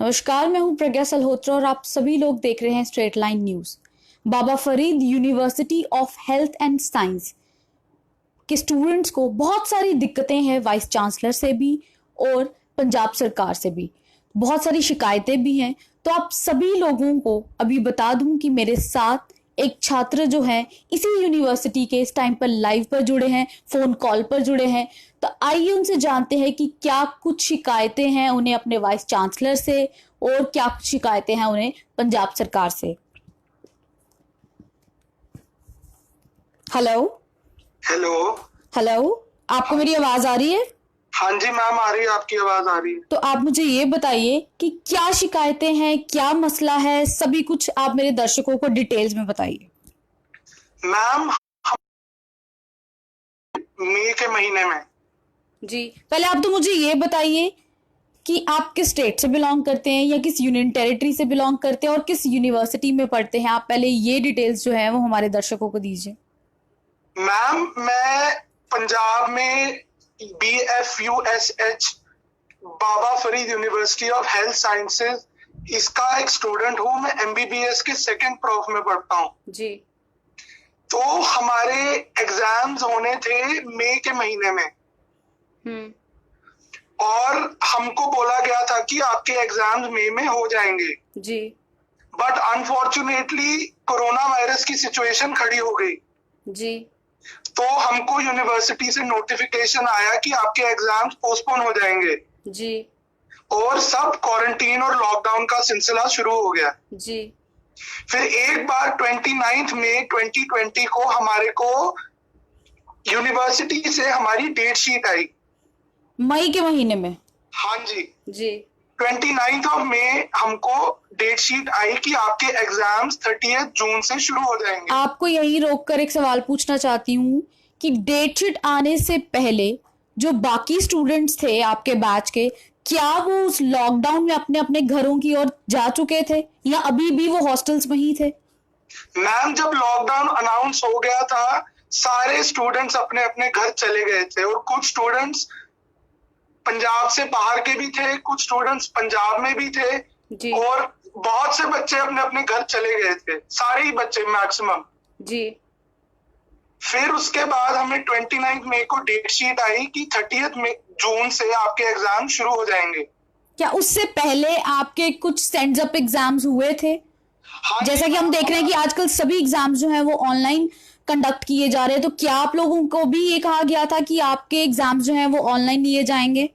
नमस्कार, मैं हूं प्रज्ञा सलहोत्रा और आप सभी लोग देख रहे हैं straight line news. Baba Farid university of health and science के स्टूडेंट्स को बहुत सारी दिक्कतें हैं, वाइस चांसलर से भी और पंजाब सरकार से भी बहुत सारी शिकायतें भी हैं। तो आप सभी लोगों को अभी बता दूं कि मेरे साथ एक छात्र जो है इसी यूनिवर्सिटी के इस टाइम पर लाइव पर जुड़े हैं, फोन कॉल पर जुड़े हैं। तो आइए उनसे जानते हैं कि क्या कुछ शिकायतें हैं उन्हें अपने वाइस चांसलर से और क्या कुछ शिकायतें हैं उन्हें पंजाब सरकार से। Hello hello. हेलो, आपको मेरी आवाज आ रही है? हाँ जी मैम, आ रही है, आपकी आवाज आ रही है। तो आप मुझे ये बताइए कि क्या शिकायतें हैं, क्या मसला है, सभी कुछ आप मेरे दर्शकों को डिटेल्स में बताइए। मैम, मई के महीने में जी, पहले आप तो मुझे ये बताइए कि आप किस स्टेट से बिलोंग करते हैं या किस यूनियन टेरिटरी से बिलोंग करते हैं और किस यूनिवर्सिटी में पढ़ते हैं। आप पहले ये डिटेल्स जो है वो हमारे दर्शकों को दीजिए। मैम, मैं पंजाब में BFUSH Baba Farid university of health sciences इसका एक स्टूडेंट हूँ। मैं MBBS के सेकंड प्रोफ में पढ़ता हूँ जी। तो हमारे एग्जाम्स होने थे मई के महीने में और हमको बोला गया था कि आपके एग्जाम्स मई में हो जाएंगे जी। बट अनफॉर्चुनेटली कोरोना वायरस की सिचुएशन खड़ी हो गई जी। तो हमको यूनिवर्सिटी से नोटिफिकेशन आया कि आपके एग्जाम्स पोस्टपोन हो जाएंगे जी। और सब क्वारंटीन और लॉकडाउन का सिलसिला शुरू हो गया जी। फिर एक बार 29 मई 2020 को हमारे को यूनिवर्सिटी से हमारी डेट शीट आई मई के महीने में। हाँ जी जी। 29 ऑफ मई हमको डेट शीट आई कि आपके एग्जाम्स 30 जून से शुरू हो जाएंगे। आपको यही रोककर एक सवाल पूछना चाहती हूँ कि डेट शीट आने से पहले जो बाकी स्टूडेंट्स थे आपके बैच के, क्या वो उस लॉकडाउन में अपने अपने घरों की ओर जा चुके थे या अभी भी वो हॉस्टल्स में ही थे? मैम, जब लॉकडाउन अनाउंस हो गया था सारे स्टूडेंट्स अपने अपने घर चले गए थे और कुछ स्टूडेंट्स पंजाब से बाहर के भी थे, कुछ स्टूडेंट्स पंजाब में भी थे जी। और बहुत से बच्चे अपने अपने घर चले गए थे, सारे ही बच्चे मैक्सिमम जी। फिर उसके बाद हमें 29 मई को डेट शीट आई कि 30 जून से आपके एग्जाम शुरू हो जाएंगे। क्या उससे पहले आपके कुछ स्टैंड अप एग्जाम्स हुए थे? हाँ, जैसा कि हम देख रहे हैं कि आजकल सभी एग्जाम्स जो हैं वो ऑनलाइन कंडक्ट किए जा रहे हैं, तो क्या आप लोगों को भी ये कहा गया था कि आपके एग्जाम्स जो हैं वो ऑनलाइन लिए जाएंगे?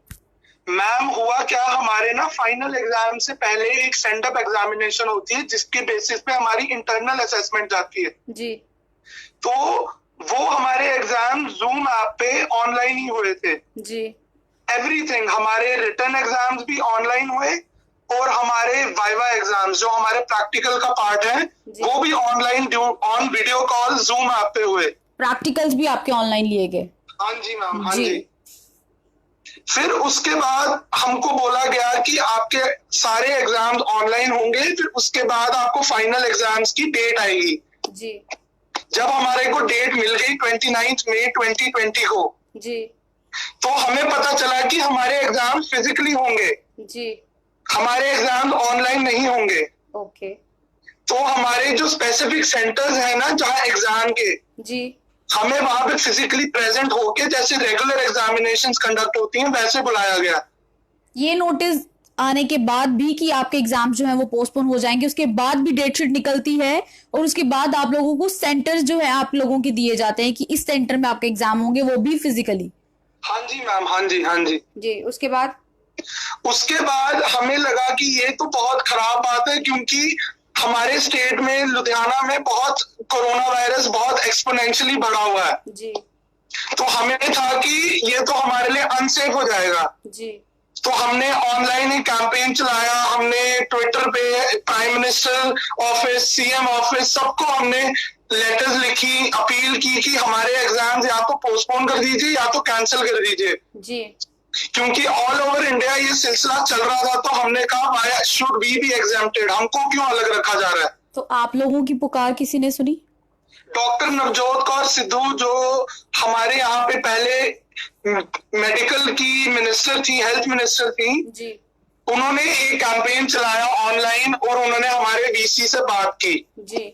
मैम, हुआ क्या, हमारे ना फाइनल एग्जाम से पहले एक सेंड अप एग्जामिनेशन होती है जिसके बेसिस पे हमारी इंटरनल असेसमेंट जाती है जी। तो वो हमारे एग्जाम जूम ऐप पे ऑनलाइन ही हुए थे जी। एवरीथिंग। हमारे रिटन एग्जाम्स भी ऑनलाइन हुए और हमारे वाइवा एग्जाम्स जो हमारे प्रैक्टिकल का पार्ट है वो भी online on video call zoom app पे हुए। प्रैक्टिकल्स भी आपके ऑनलाइन लिए गए? हाँ जी मैम, हाँ जी। फिर उसके बाद हमको बोला गया कि आपके सारे एग्जाम्स ऑनलाइन होंगे, फिर उसके बाद आपको फाइनल एग्जाम्स की डेट आएगी जी। जब हमारे को डेट मिल गई 29 मई 2020 को जी। तो हमें पता चला कि हमारे एग्जाम फिजिकली होंगे जी। हमारे एग्जाम ऑनलाइन नहीं होंगे। ओके। तो हमारे जो स्पेसिफिक सेंटर्स है ना जहाँ एग्जाम के, जी, हमें वहां पे फिजिकली प्रेजेंट होके जैसे रेगुलर एग्जामिनेशंस कंडक्ट होती हैं वैसे बुलाया गया। ये नोटिस आने के बाद भी कि आपके एग्जाम जो है वो पोस्टपोन हो जाएंगे, उसके बाद भी डेट शीट निकलती है और उसके बाद आप लोगों को सेंटर्स जो है आप लोगों के दिए जाते हैं कि इस सेंटर में आपके एग्जाम होंगे, वो भी फिजिकली? हाँ जी मैम, हाँ जी, हाँ जी जी। उसके बाद हमें लगा कि ये तो बहुत खराब बात है क्योंकि हमारे स्टेट में लुधियाना में बहुत कोरोना वायरस बहुत एक्सपोनेंशियली बढ़ा हुआ है जी। तो हमें था कि ये तो हमारे लिए अनसेफ हो जाएगा। जी। तो हमने ऑनलाइन ही कैंपेन चलाया, हमने ट्विटर पे prime minister office, CM office सबको हमने लेटर्स लिखी, अपील की कि हमारे एग्जाम्स या तो पोस्टपोन कर दीजिए या तो कैंसिल कर दीजिए जी। क्योंकि ऑल ओवर इंडिया ये सिलसिला चल रहा था। तो हमने कहा why should we be exempted, हमको क्यों अलग रखा जा रहा है। तो आप लोगों की पुकार किसी ने सुनी? डॉक्टर नवजोत कौर सिद्धू जो हमारे यहाँ पे पहले मेडिकल की मिनिस्टर थी, हेल्थ मिनिस्टर थी जी। उन्होंने एक कैंपेन चलाया ऑनलाइन और उन्होंने हमारे वीसी से बात की, जी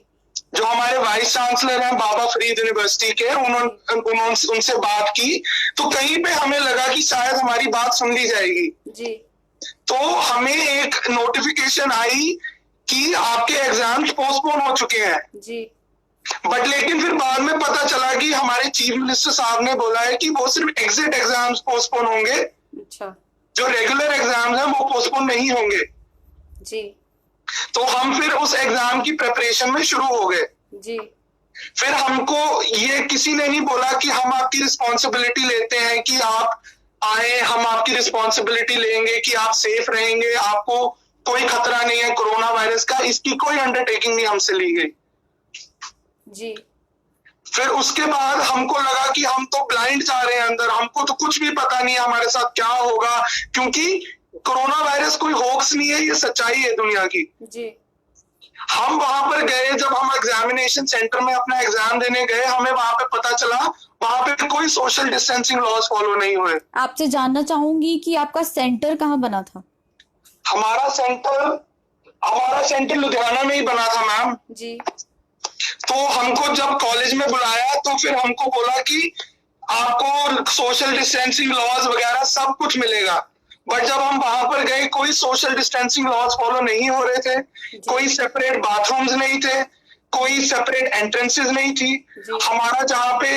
जो हमारे वाइस चांसलर हैं बाबा फरीद यूनिवर्सिटी के, उन्होंने उनसे बात की, तो कहीं पे हमें लगा कि शायद हमारी बात सुन ली जाएगी। जी तो हमें एक नोटिफिकेशन आई कि आपके एग्जाम्स पोस्टपोन हो चुके हैं। जी बट लेकिन फिर बाद में पता चला कि हमारे चीफ मिनिस्टर साहब ने बोला है कि वो सिर्फ एग्जिट एग्जाम्स पोस्टपोन होंगे, अच्छा जो रेगुलर एग्जाम्स हैं वो पोस्टपोन नहीं होंगे। जी तो हम फिर उस एग्जाम की प्रिपरेशन में शुरू हो गए। जी फिर हमको ये किसी ने नहीं बोला कि हम आपकी रिस्पॉन्सिबिलिटी लेते हैं कि आप आए, हम आपकी रिस्पॉन्सिबिलिटी लेंगे कि आप सेफ रहेंगे, आपको कोई खतरा नहीं है कोरोना वायरस का, इसकी कोई अंडरटेकिंग नहीं हमसे ली गई। जी फिर उसके बाद हमको लगा कि हम तो ब्लाइंड जा रहे हैं अंदर, हमको तो कुछ भी पता नहीं है हमारे साथ क्या होगा, क्योंकि कोरोना वायरस कोई होक्स नहीं है, ये सच्चाई है दुनिया की। जी हम वहां पर गए, जब हम एग्जामिनेशन सेंटर में अपना एग्जाम देने गए, हमें वहां पे पता चला वहां पे कोई सोशल डिस्टेंसिंग लॉज फॉलो नहीं हुए। आपसे जानना चाहूंगी कि आपका सेंटर कहाँ बना था? हमारा सेंटर लुधियाना में ही बना था मैम। जी तो हमको जब कॉलेज में बुलाया तो फिर हमको बोला कि आपको सोशल डिस्टेंसिंग लॉज वगैरह सब कुछ मिलेगा, बट जब हम वहां पर गए कोई सोशल डिस्टेंसिंग लॉज फॉलो नहीं हो रहे थे, कोई सेपरेट बाथरूम्स नहीं थे, कोई सेपरेट एंट्रेंसेस नहीं थी। हमारा जहाँ पे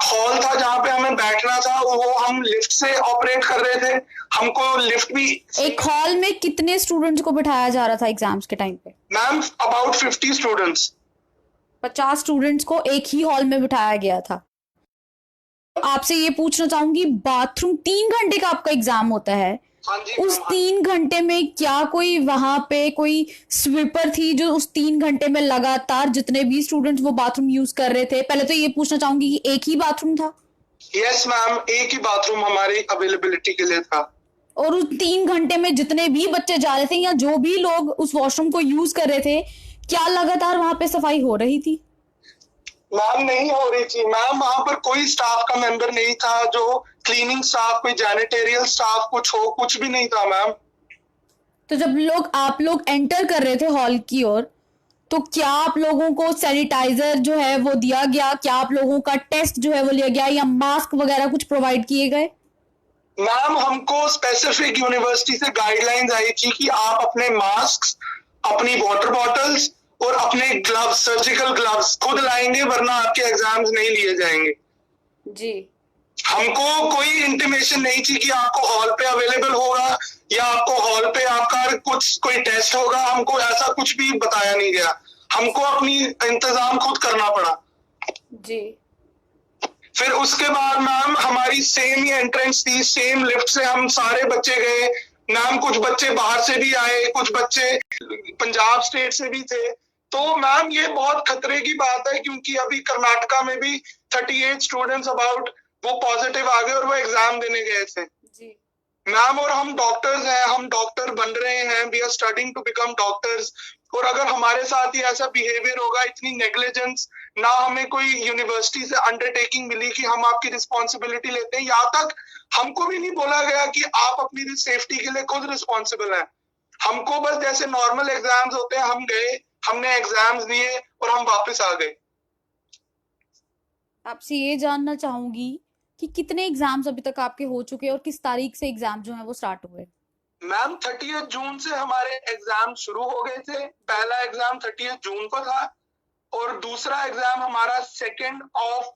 हॉल था, जहाँ पे हमें बैठना था, वो हम लिफ्ट से ऑपरेट कर रहे थे। हमको लिफ्ट भी, एक हॉल में कितने स्टूडेंट्स को बिठाया जा रहा था एग्जाम्स के टाइम पे? Ma'am about 50 students. 50 स्टूडेंट्स को एक ही हॉल में बिठाया गया था। आपसे ये पूछना चाहूंगी, बाथरूम 3 घंटे का आपका एग्जाम होता है, हाँ जी उस मैम। 3 घंटे में क्या कोई वहां पे कोई स्वीपर थी जो उस 3 घंटे में लगातार जितने भी स्टूडेंट्स वो बाथरूम यूज कर रहे थे? पहले तो ये पूछना चाहूंगी कि एक ही बाथरूम था? यस मैम, एक ही बाथरूम हमारी अवेलेबिलिटी के लिए था। और उस 3 घंटे में जितने भी बच्चे जा रहे थे या जो भी लोग उस वॉशरूम को यूज कर रहे थे, क्या लगातार वहां पे सफाई हो रही थी? मैम नहीं हो रही थी मैम, वहां पर कोई स्टाफ का मेंबर नहीं था, जो क्लीनिंग स्टाफ, कोई जैनिटेरियल स्टाफ कुछ भी नहीं था मैम। तो जब आप लोग एंटर कर रहे थे हॉल की ओर, तो क्या आप लोगों को सैनिटाइजर जो है वो दिया गया? क्या आप लोगों का टेस्ट जो है वो लिया गया, या मास्क वगैरह कुछ प्रोवाइड किए गए? मैम हमको स्पेसिफिक यूनिवर्सिटी से गाइडलाइंस आई थी कि आप अपने मास्क, अपनी वाटर बॉटल्स और अपने ग्लव्स, सर्जिकल ग्लव्स खुद लाएंगे, वरना आपके एग्जाम्स नहीं लिए जाएंगे। जी हमको कोई इंटीमेशन नहीं थी कि आपको हॉल पे अवेलेबल होगा या आपको हॉल पे आपका कोई टेस्ट होगा, हमको ऐसा कुछ भी बताया नहीं गया। हमको अपनी इंतजाम खुद करना पड़ा। जी फिर उसके बाद मैम हमारी सेम ही एंट्रेंस थी, सेम लिफ्ट से हम सारे बच्चे गए मैम। कुछ बच्चे बाहर से भी आए, कुछ बच्चे पंजाब स्टेट से भी थे। तो मैम ये बहुत खतरे की बात है, क्योंकि अभी कर्नाटका में भी 38 स्टूडेंट्स अबाउट वो पॉजिटिव आ गए और वो एग्जाम देने गए थे जी मैम। और हम डॉक्टर्स हैं, हम डॉक्टर बन रहे हैं, we are studying to become doctors. और अगर हमारे साथ ही ऐसा बिहेवियर होगा, इतनी नेग्लिजेंस, ना हमें कोई यूनिवर्सिटी से अंडरटेकिंग मिली कि हम आपकी रिस्पॉन्सिबिलिटी लेते हैं, यहाँ तक हमको भी नहीं बोला गया कि आप अपनी सेफ्टी के लिए खुद रिस्पॉन्सिबल हैं। हमको बस जैसे नॉर्मल एग्जाम्स होते हैं, हम गए, हमने एग्जाम्स दिए और हम वापस आ गए। आपसे ये जानना चाहूंगी कि कितने एग्जाम्स अभी तक आपके हो चुके हैं और किस तारीख से एग्जाम जो है वो स्टार्ट हुए? मैम 30 जून से हमारे एग्जाम शुरू हो गए थे। पहला एग्जाम 30 जून को था और दूसरा एग्जाम हमारा 2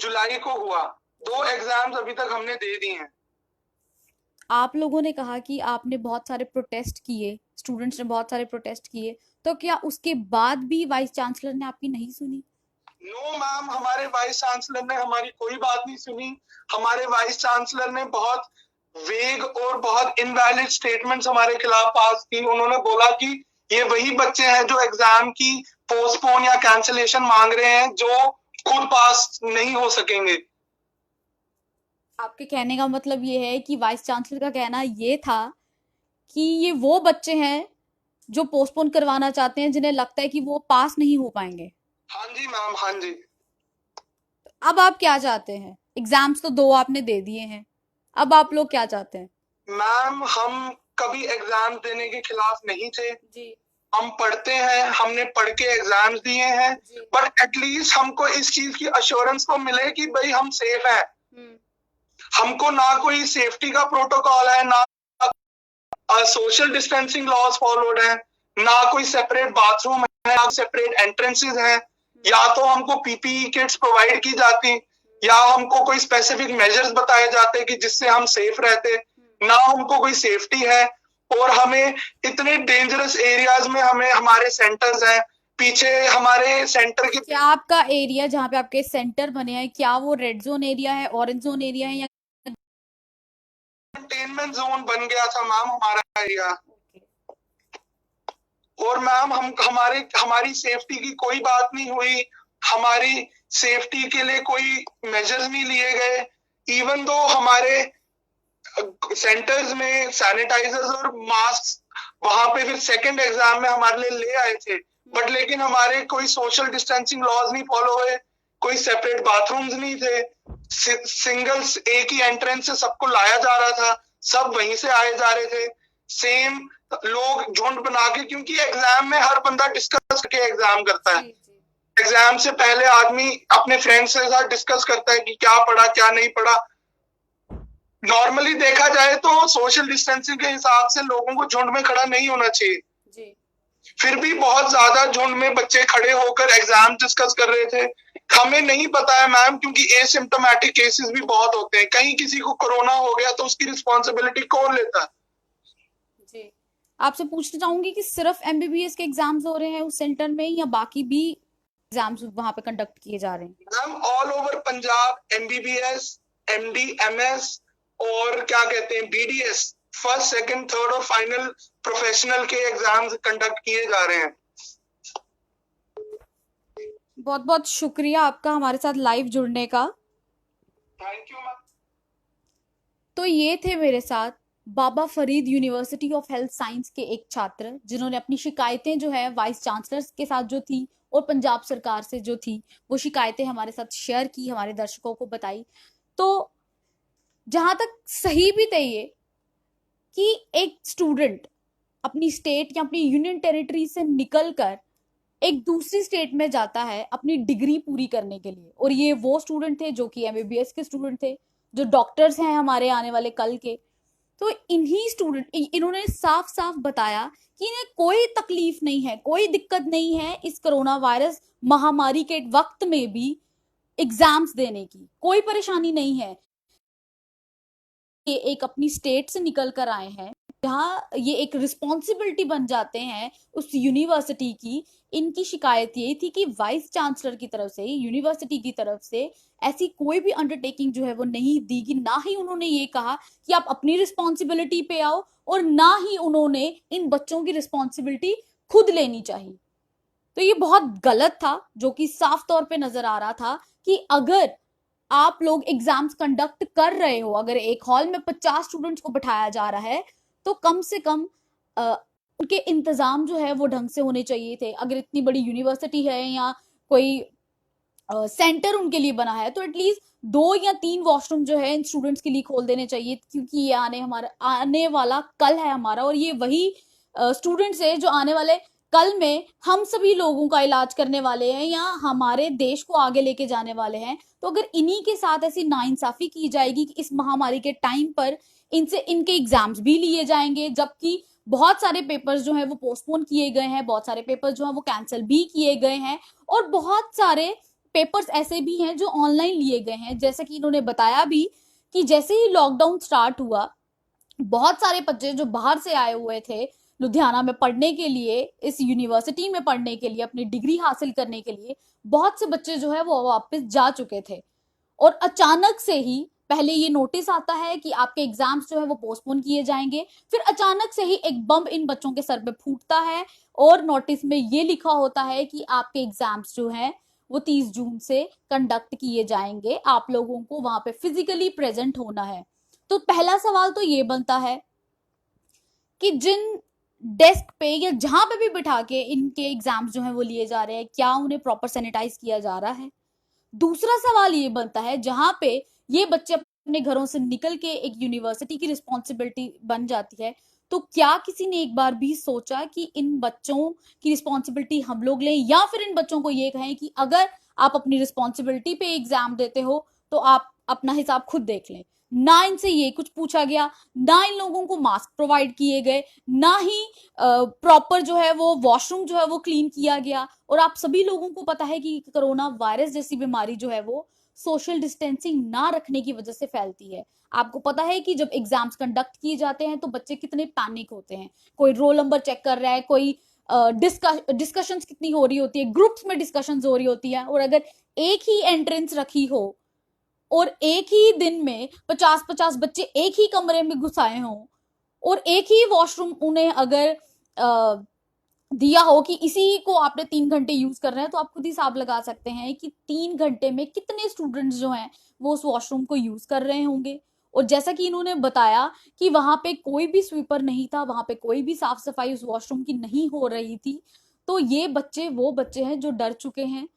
जुलाई को हुआ। 2 एग्जाम्स अभी तक हमने दे दिए हैं। आप लोगों ने कहा कि आपने बहुत सारे प्रोटेस्ट किए, स्टूडेंट्स ने बहुत सारे प्रोटेस्ट किए, तो क्या उसके बाद भी वाइस चांसलर ने आपकी नहीं सुनी? नो मैम, हमारे वाइस चांसलर ने हमारी कोई बात नहीं सुनी। हमारे वाइस चांसलर ने बहुत वेग और बहुत इनवैलिड स्टेटमेंट्स हमारे खिलाफ पास की। उन्होंने बोला कि ये वही बच्चे हैं जो एग्जाम की पोस्टपोन या कैंसिलेशन मांग रहे हैं, जो खुद पास नहीं हो सकेंगे। आपके कहने का मतलब ये है कि वाइस चांसलर का कहना ये था कि ये वो बच्चे हैं जो पोस्टपोन करवाना चाहते हैं, जिन्हें लगता है कि वो पास नहीं हो पाएंगे। हाँ जी मैम, हाँ जी। अब आप क्या चाहते हैं? एग्जाम्स तो 2 आपने दे दिए हैं, अब आप लोग क्या चाहते हैं? मैम हम कभी एग्जाम देने के खिलाफ नहीं थे। जी हम पढ़ते हैं, हमने पढ़ के एग्जाम्स दिए हैं, जी बट एटलीस्ट हमको इस चीज की अश्योरेंस तो मिले कि भाई हम सेफ हैं। हमको ना कोई सेफ्टी का प्रोटोकॉल है, ना सोशल डिस्टेंसिंग लॉज फॉलोड है, ना कोई सेपरेट बाथरूम है, ना सेपरेट एंट्रेंसेस हैं, या तो हमको पीपीई किट्स प्रोवाइड की जाती, या हमको कोई स्पेसिफिक मेजर्स बताए जाते कि जिससे हम सेफ रहते। ना हमको कोई सेफ्टी है, और हमें इतने डेंजरस एरियाज में हमें हमारे सेंटर्स हैं, पीछे हमारे सेंटर के क्या आपका एरिया जहाँ पे आपके सेंटर बने हैं, क्या वो रेड जोन एरिया है, ऑरेंज जोन एरिया है, या कंटेनमेंट जोन बन गया था मैम हमारा एरिया। और मैम हम हमारी सेफ्टी की कोई बात नहीं हुई, हमारी सेफ्टी के लिए कोई मेजर्स नहीं लिए गए। इवन दो हमारे सेंटर्स में सैनिटाइजर्स और मास्क वहां पे फिर सेकंड एग्जाम में हमारे लिए ले आए थे, बट लेकिन हमारे कोई सोशल डिस्टेंसिंग लॉज नहीं फॉलो हुए, कोई सेपरेट बाथरूम्स नहीं थे, सिंगल एक ही एंट्रेंस से सबको लाया जा रहा था, सब वहीं से आए जा रहे थे, सेम लोग झुंड बना के, क्योंकि एग्जाम में हर बंदा डिस्कस करके एग्जाम करता है। एग्जाम से पहले आदमी अपने फ्रेंड्स के साथ डिस्कस करता है कि क्या पढ़ा क्या नहीं पढ़ा। नॉर्मली देखा जाए तो सोशल डिस्टेंसिंग के हिसाब से लोगों को झुंड में खड़ा नहीं होना चाहिए जी फिर भी बहुत ज्यादा झुंड में बच्चे खड़े होकर एग्जाम डिस्कस कर रहे थे। हमें नहीं पता है मैम, क्योंकि एसिम्प्टोमेटिक केसेस भी बहुत होते हैं, कहीं किसी को कोरोना हो गया तो उसकी रिस्पॉन्सिबिलिटी कौन लेता है? जी आपसे पूछना चाहूंगी कि सिर्फ एमबीबीएस के एग्जाम्स हो रहे हैं उस सेंटर में, या बाकी भी एग्जाम्स वहां पे कंडक्ट किए जा रहे हैं? Ma'am all over Punjab MBBS, MD, MS और क्या कहते हैं बीडीएस, फर्स्ट सेकंड थर्ड और फाइनल प्रोफेशनल के एग्जाम्स कंडक्ट किए जा रहे हैं। बहुत बहुत शुक्रिया आपका हमारे साथ लाइव जुड़ने का। Thank you ma'am. तो ये थे मेरे साथ Baba Farid university of health science के एक छात्र, जिन्होंने अपनी शिकायतें जो है वाइस चांसलर के साथ जो थी और पंजाब सरकार से जो थी वो शिकायतें हमारे साथ शेयर की, हमारे दर्शकों को बताई। तो जहां तक सही भी थे ये कि एक स्टूडेंट अपनी स्टेट या अपनी यूनियन टेरिटरी से निकलकर एक दूसरी स्टेट में जाता है अपनी डिग्री पूरी करने के लिए, और ये वो स्टूडेंट थे जो कि एमबीबीएस के स्टूडेंट थे, जो डॉक्टर्स हैं हमारे आने वाले कल के। तो इन्हीं स्टूडेंट इन्होंने साफ साफ बताया कि इन्हें कोई तकलीफ नहीं है, कोई दिक्कत नहीं है इस कोरोना वायरस महामारी के वक्त में भी एग्जाम्स देने की, कोई परेशानी नहीं है। ये एक अपनी स्टेट से निकल कर आए हैं जहाँ ये एक रिस्पॉन्सिबिलिटी बन जाते हैं उस यूनिवर्सिटी की। इनकी शिकायत ये थी कि वाइस चांसलर की तरफ से, यूनिवर्सिटी की तरफ से ऐसी कोई भी अंडरटेकिंग जो है वो नहीं दी गई, ना ही उन्होंने ये कहा कि आप अपनी रिस्पॉन्सिबिलिटी पे आओ, और ना ही उन्होंने इन बच्चों की रिस्पॉन्सिबिलिटी खुद लेनी चाहिए। तो ये बहुत गलत था, जो कि साफ तौर पे नजर आ रहा था कि अगर आप लोग एग्जाम्स कंडक्ट कर रहे हो, अगर एक हॉल में 50 स्टूडेंट्स को बिठाया जा रहा है, तो कम से कम उनके इंतजाम जो है वो ढंग से होने चाहिए थे। अगर इतनी बड़ी यूनिवर्सिटी है या कोई सेंटर उनके लिए बना है, तो एटलीस्ट 2 या 3 वॉशरूम जो है इन स्टूडेंट्स के लिए खोल देने चाहिए, क्योंकि ये आने वाला कल है हमारा, और ये वही स्टूडेंट्स है जो आने वाले कल में हम सभी लोगों का इलाज करने वाले हैं या हमारे देश को आगे लेके जाने वाले हैं। तो अगर इन्हीं के साथ ऐसी नाइंसाफी की जाएगी कि इस महामारी के टाइम पर इनसे इनके एग्जाम्स भी लिए जाएंगे, जबकि बहुत सारे पेपर्स जो हैं वो पोस्टपोन किए गए हैं, बहुत सारे पेपर्स जो हैं वो कैंसिल भी किए गए हैं, और बहुत सारे पेपर्स ऐसे भी हैं जो ऑनलाइन लिए गए हैं। जैसे कि इन्होंने बताया भी कि जैसे ही लॉकडाउन स्टार्ट हुआ, बहुत सारे बच्चे जो बाहर से आए हुए थे लुधियाना में पढ़ने के लिए, इस यूनिवर्सिटी में पढ़ने के लिए, अपनी डिग्री हासिल करने के लिए, बहुत से बच्चे जो है वो वापस जा चुके थे। और अचानक से ही पहले ये नोटिस आता है कि आपके एग्जाम्स जो है वो पोस्टपोन किए जाएंगे, फिर अचानक से ही एक बम इन बच्चों के सर पे फूटता है और नोटिस में ये लिखा होता है कि आपके एग्जाम्स जो है वो 30 जून से कंडक्ट किए जाएंगे, आप लोगों को वहां पे फिजिकली प्रेजेंट होना है। तो पहला सवाल तो ये बनता है कि जिन डेस्क पे या जहां पे भी बिठा के इनके एग्जाम्स जो है वो लिए जा रहे हैं, क्या उन्हें प्रॉपर सैनिटाइज किया जा रहा है? दूसरा सवाल ये बनता है, जहां पे ये बच्चे अपने घरों से निकल के एक यूनिवर्सिटी की रिस्पॉन्सिबिलिटी बन जाती है, तो क्या किसी ने एक बार भी सोचा कि इन बच्चों की रिस्पॉन्सिबिलिटी हम लोग लें, या फिर इन बच्चों को ये कहें कि अगर आप अपनी रिस्पॉन्सिबिलिटी पे एग्जाम देते हो तो आप अपना हिसाब खुद देख लें। ना इनसे ये कुछ पूछा गया, ना इन लोगों को मास्क प्रोवाइड किए गए, ना ही प्रॉपर जो है वो वॉशरूम जो है वो क्लीन किया गया। और आप सभी लोगों को पता है कि कोरोना वायरस जैसी बीमारी जो है वो सोशल डिस्टेंसिंग ना रखने की वजह से फैलती है। आपको पता है कि जब एग्जाम्स कंडक्ट किए जाते हैं तो बच्चे कितने पैनिक होते हैं, कोई रोल नंबर चेक कर रहा है, कोई डिस्कशंस कितनी हो रही होती है, ग्रुप्स में डिस्कशंस हो रही होती है। और अगर एक ही एंट्रेंस रखी हो और एक ही दिन में 50-50 बच्चे एक ही कमरे में घुसाए हों और एक ही वॉशरूम उन्हें अगर दिया हो कि इसी को आपने 3 घंटे यूज कर रहे हैं, तो आप खुद ही हिसाब लगा सकते हैं कि 3 घंटे में कितने स्टूडेंट्स जो हैं वो उस वॉशरूम को यूज कर रहे होंगे। और जैसा कि इन्होंने बताया कि वहां पे कोई भी स्वीपर नहीं था, वहां पे कोई भी साफ सफाई उस वॉशरूम की नहीं हो रही थी। तो ये बच्चे वो बच्चे हैं जो डर चुके हैं,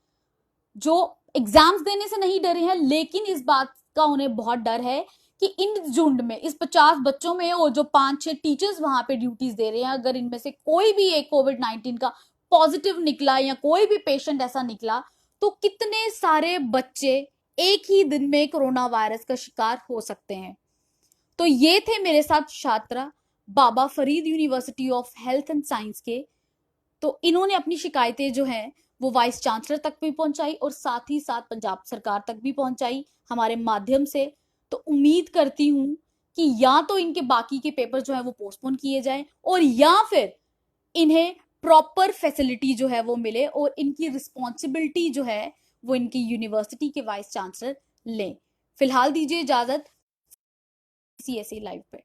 जो एग्जाम्स देने से नहीं डरे हैं, लेकिन इस बात का उन्हें बहुत डर है कि इन झुंड में, इस 50 बच्चों में, और जो 5-6 टीचर्स वहां पे ड्यूटीज दे रहे हैं, अगर इनमें से कोई भी एक कोविड-19 का पॉजिटिव निकला या कोई भी पेशेंट ऐसा निकला, तो कितने सारे बच्चे एक ही दिन में कोरोना वायरस का शिकार हो सकते हैं। तो ये थे मेरे साथ छात्रा Baba Farid university of health and science के। तो इन्होंने अपनी शिकायतें जो हैं वो वाइस चांसलर तक भी पहुंचाई और साथ ही साथ पंजाब सरकार तक भी पहुंचाई हमारे माध्यम से। तो उम्मीद करती हूं कि या तो इनके बाकी के पेपर जो है वो पोस्टपोन किए जाएं, और या फिर इन्हें प्रॉपर फैसिलिटी जो है वो मिले और इनकी रिस्पॉन्सिबिलिटी जो है वो इनकी यूनिवर्सिटी के वाइस चांसलर लें। फिलहाल दीजिए इजाजत CSE लाइव पे।